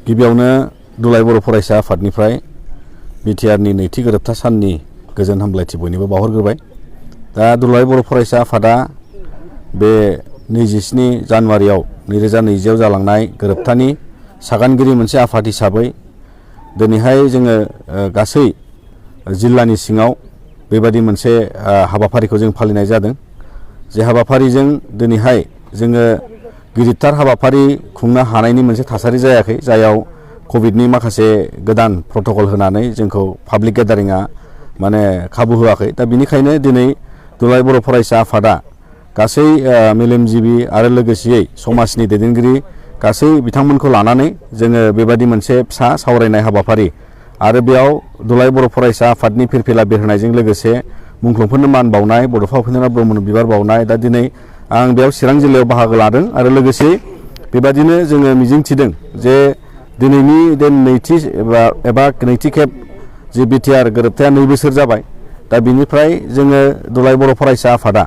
गिबियावनो दुलाय बर' फरायसा आफादनिफ्राय बिटिआरनि नैथि गोरोबथा साननि गोजोन हामलायथि बयनिबो बावहरग्रोबाय। दा दुलाय बर' फरायसा आफादा बे 27 जानुवारियाव 2020 जालांनाय गोरोबथानि सागानगिरि मोनसे आफाद हिसाबै दिनैहाय जोङो गासै जिल्लानि सिङाव बेबादि मोनसे हाबाफारिखौ जों फालिनाय जादों। जे हाबाफारिजों दिनैहाय जोङो गिदिरथार हाबाफारि खुंनो हानायनि मोनसे थासारि जायाखै, जायाव कभिडनि माखासे गोदान प्रट'कल होनानै जोंखौ पाब्लिक गेदारिंआ माने खाबु होआखै। दा बिनिखायनो दिनै दुलाय बर' फरायसा आफादा गासै मेलेमजिबि आरो लोगोसेयै समाजनि दैदेनगिरि गासै बिथांमोनखौ लानानै जोङो बेबादि मोनसे फिसा सावरायनाय हाबाफारि आरो बेयाव दुलाय बर' फरायसा आफादनि फिरफिला बिरहोनायजों लोगोसे मुंख्लंफोरनो मान बावनाय, बड'फा उपेन्द्रनाथ ब्रह्मनो बिबार बावनाय, दा दिनै आं बेयाव चिरां जिल्लायाव बाहागो लादों आरो लोगोसे बेबादिनो जोङो मिजिंथिदों जे दिनैनि नैथि खेब जि बिटिआर गोरोबथाया 2 बोसोर जाबाय। दा बिनिफ्राय जोङो दुलाय बर' फरायसा आफादा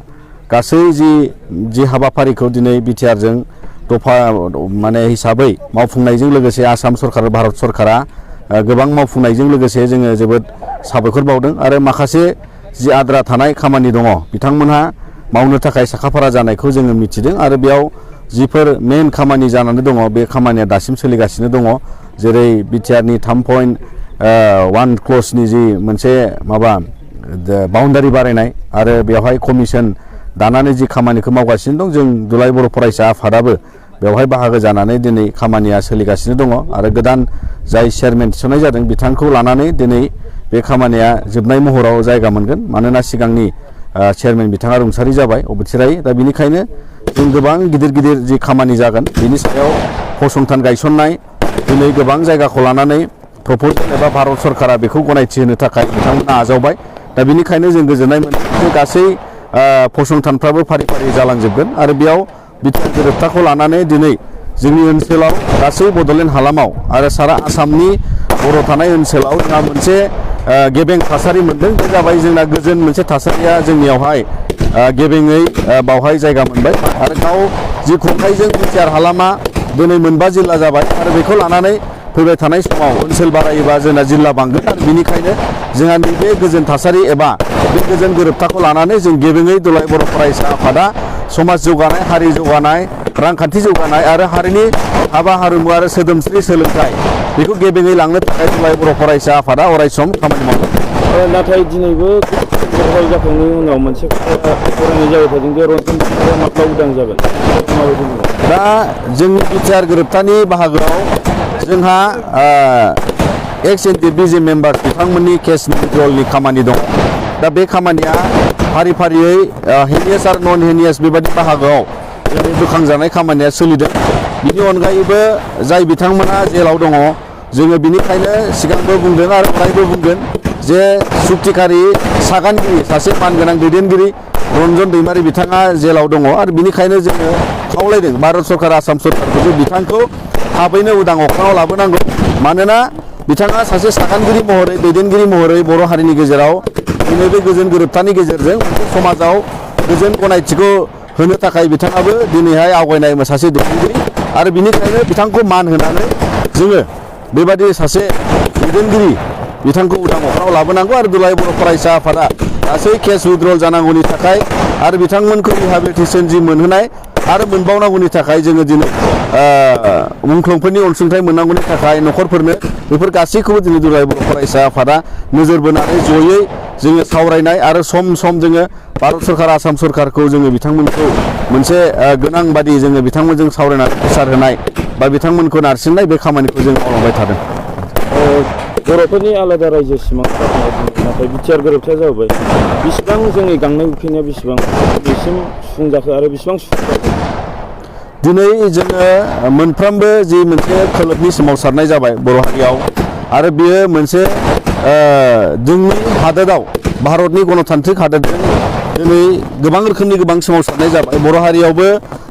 गासै जि हाबाफारिखौ दिनै बिटिआरजों दफा माने हिसाबै मावफुंनायजों लोगोसे आसाम सरकार भारत सरकारा गोबां मावफुंनायजों लोगोसे जोङो जोबोद साबायखर बावदों आरो माखासे जि आद्रा थानाय खामानि दङ बिथांमोनहा मावनो थाखाय साखाफारा जानायखौ जोङो मिथिदों आरो बेयाव जिफोर मेन खामानि जानानै दङ बे खामानिया दासिम सोलिगासिनो दङ। जेरै बिटिआरनि 3.1 क्लजनि जि मोनसे माबा बाउन्डारि बारायनाय आरो बेवहाय कमिसन दानानै जि खामानिखौ मावगासिनो दं, जों दुलाय बर' फरायसा आफादाबो बेवहाय बाहागो जानानै दिनै खामानिया सोलिगासिनो दङ आरो गोदान जाय चेयारमेन थिसननाय जादों बिथांखौ लानानै दिनै बे खामानिया जोबनाय महराव जायगा मोनगोन। मानोना सिगांनि चेयारमेन बिथाङा रुंसारि जाबाय अबथिरायै। दा बिनिखायनो जों गोबां गिदिर जि खामानि जागोन बिनि सायाव फसंथान गायसननाय दिनै गोबां जायगाखौ लानानै प्रप'जाल एबा भारत सरकारा बेखौ गनायथि होनो थाखाय बिथांमोना आजावबाय। दा बिनिखायनो जों गोजोननाय मोनो जे गासै फसंथानफ्राबो फारि जालांजोबगोन आरो बेयाव बिटिआर गोरोबथाखौ लानानै दिनै जोंनि ओनसोलाव गासै बड'लेण्ड हालामाव आरो सारा आसामनि बर' थानाय ओनसोलाव जोंहा मोनसे गेबें थासारि मोनदों। बे जाबाय जोंना गोजोन मोनसे थासारिया जोंनियावहाय गेबेङै बावहाय जायगा मोनबाय आरो गाव जि खुंथायजों बिटिआर हालामा दिनै 9 जिल्ला जाबाय आरो बेखौ लानानै फैबाय थानाय समाव ओनसोल बारायोबा जोंना जिल्ला बांगोन आरो बिनिखायनो जोंहा नैबे गोजोन थासारि एबा बे गोजोन गोरोबथाखौ लानानै जों गेबेङै दुलाय बर' फरायसा आफादा समाज जौगानाय, हारि जौगानाय, रांखान्थि जौगानाय आरो हारिनि हाबा हारिमु आरो सोदोमस्रि सोलोंथाइ बेखौ गेबेङै लांनो थाखाय दुलाय बर' फरायसा आफादा अरायसम खामानि मावदों। नाथाय दिनैबो जाखांनायनि उनाव मोनसे फरायनाय जाबाय थादों जे रन्जन माब्ला उदां जागोन। दा जोंनि बिटिआर गोरोबथानि बाहागोआव जोंहा एक्स एनडिएफबि मेम्बार बिथांमोननि केस विड्रलनि खामानि दं। दा बे खामानिया फारियै हेनियास आरो नन हेनियास बेबादि बाहागोआव बोखांजानाय खामानिया सोलिदों। बिनि अनगायैबो जाय बिथांमोना जेलाव दङ जोङो बिनिखायनो सिगांबो बुंदों आरो अरायबो बुंगोन जे सुक्तिकारि सागानगिरि सासे मानगोनां दैदेनगिरि रन्जन दैमारि बिथाङा जेलाव दङ आरो बिनिखायनो जोङो खावलायदों भारत सरकार आसाम सरकारखौ बिथांखौ थाबैनो उदां अख्राङाव लाबोनांगौ। मानोना बिथाङा सासे सागानगिरि महरै दैदेनगिरि महरै बर' हारिनि गेजेराव दिनै बे गोजोन गोरोबथानि गेजेरजों समाजाव गोजोन गनायथिखौ होनो थाखाय बिथाङाबो दिनैहाय आवगायनाय सासे दैदेनगिरि आरो बिनिखायनो बिथांखौ मान होनानै जोङो बेबादि सासे दैदेनगिरि बिथांखौ उदां अख्राङाव लाबोनांगौ आरो दुलाय बर' फरायसा आफादा गासै केस विड्रल जानांगौनि थाखाय आरो बिथांमोनखौ रिहाबिलिटेसन जि मोनहोनाय आरो मोनबावनांगौनि थाखाय जोङो दिनै मुंख्लंफोरनि अनसुंथाइ मोननांगौनि थाखाय न'खरफोरनो बेफोर गासैखौबो दिनै दुलाय बर' फरायसा आफादा नोजोर बोनानै जयै जोङो सावरायनाय आरो सम जोङो भारत सरकार आसाम सरकारखौ जोङो बिथांमोनखौ मोनसे गोनां बादि जोङो बिथांमोनजों सावरायनानै प्रसार होनाय बा बिथांमोनखौ नारसिननाय बे खामानिखौ जों मावलांबाय थादों। बर'फोरनि आलादा रायजो सिमां नाथाय बिटिआर गोरोबथाया जाबाय बेसेबां जोंनि गांनाय उखैनाया बेसेबां बेसिम सुफुंजाखो आरो बेसेबां दिनै जोङो मोनफ्रोमबो जि मोनसे खोलोबनि सोमावसारनाय जाबाय बर' हारियाव आरो बियो मोनसे जोंनि हादोराव भारतनि गणतान्त्रिक हादोरजों दिनै गोबां रोखोमनि गोबां सोमावसारनाय जाबाय। बर' हारियावबो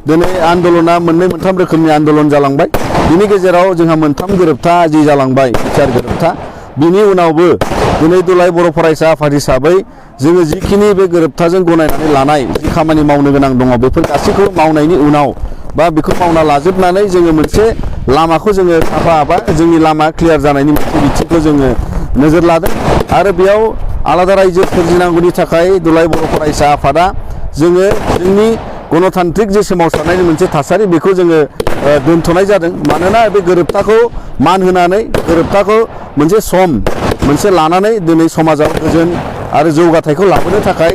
दिनै आन्दलना 2-3 रोखोमनि आन्दलन जालांबाय। बिनि गेजेराव जोंहा 3 गोरोबथा जि जालांबाय बिटिआर गोरोबथा, बिनि उनावबो दिनै दुलाय बर' फरायसा आफाद हिसाबै जोङो जिखिनि बे गोरोबथाजों गनायनानै लानाय जि खामानि मावनो गोनां दङ बेफोर गासैखौबो मावनायनि उनाव बा बेखौ मावना लाजोबनानै जोङो मोनसे लामाखौ जोङो साफा बा जोंनि लामा क्लियार जानायनि मोनसे बिथिंखौ जोङो नोजोर लादों आरो बेयाव आलादा रायजो सोरजिनांगौनि थाखाय दुलाराय बर' फरायसा आफादा जोङो जोंनि गणतान्त्रिक जे सोमावसारनायनि मोनसे थासारि बेखौ जोङो दोनथ'नाय जादों मानोना बे गोरोबथाखौ मान होनानै गोरोबथाखौ मोनसे सम मोनसे लानानै दिनै समाजाव गोजोन आरो जौगाथायखौ लाबोनो थाखाय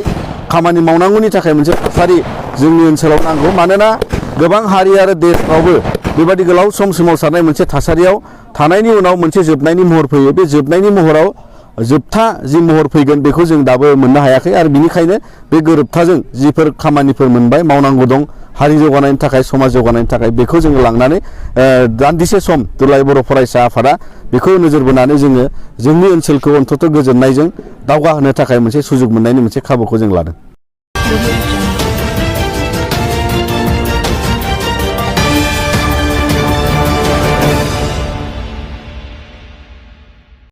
खामानि मावनांगौनि थाखाय मोनसे थासारि जोंनि ओनसोलाव नांगौ मानोना गोबां हारि आरो देशफ्रावबो बेबायदि गोलाव सम सोमावसारनाय मोनसे थासारियाव थानायनि उनाव मोनसे जोबनायनि महर फैयो बे जोबनायनि महराव जोबथा जि महर फैगोन बेखौ जों दाबो मोननो हायाखै आरो बिनिखायनो बे गोरोबथाजों जिफोर खामानिफोर मोनबाय मावनांगौ दं हारि जौगानायनि थाखाय समाज जौगानायनि थाखाय बेखौ जोङो लांनानै दान्दिसे सम दुलाराय बर' फरायसा आफादा बेखौ नोजोर बोनानै जोङो जोंनि ओनसोलखौ अन्तत' गोजोननायजों दावगाहोनो थाखाय मोनसे सुजुग मोननायनि मोनसे खाबुखौ जों लादों।